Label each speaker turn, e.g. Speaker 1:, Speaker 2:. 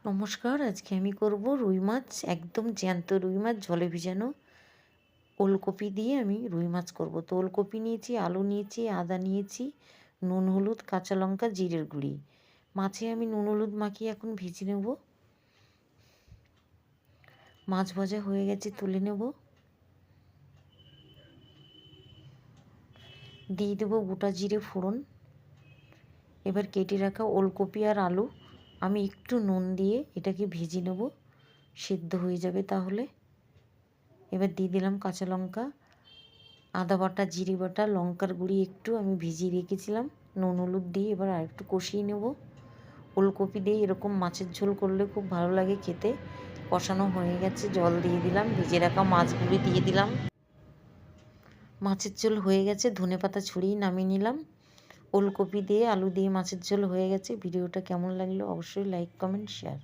Speaker 1: নমস্কার, আজকে আমি করব রুই মাছ, একদম জ্যান্ত রুই মাছ জলে ভিজানো। ওলকপি দিয়ে আমি রুই মাছ করব। তো ওলকপি নিয়েছি, আলু নিয়েছি, আদা নিয়েছি, নুন, হলুদ, কাঁচা লঙ্কা, জিরের গুঁড়ি। মাছে আমি নুন হলুদ মাখিয়ে এখন ভেজে নেব। মাছ ভাজা হয়ে গেছে, তুলে নেব। দিয়ে দেবো গোটা জিরে ফোড়ন। এবার কেটে রাখা ওলকপি আর আলু আমি একটু নুন দিয়ে এটাকে ভেজে নেব, সেদ্ধ হয়ে যাবে তাহলে। এবার দিয়ে দিলাম কাঁচা লঙ্কা, আদা বাটা, জিরে বাটা, লঙ্কার গুঁড়ি একটু আমি ভিজিয়ে রেখেছিলাম, নুন হলুদ দিয়ে এবার আর একটু কষিয়ে নেব। ওলকপি দিয়ে এরকম মাছের ঝোল করলে খুব ভালো লাগে খেতে। কষানো হয়ে গেছে, জল দিয়ে দিলাম, ভেজে রাখা মাছগুলি দিয়ে দিলাম। মাছের ঝোল হয়ে গেছে, ধনেপাতা ছড়িয়ে নামিয়ে নিলাম। ওলকপি দিয়ে আলু দিয়ে মাছের ঝোল হয়ে গেছে। ভিডিওটা কেমন লাগলো অবশ্যই লাইক, কমেন্ট, শেয়ার।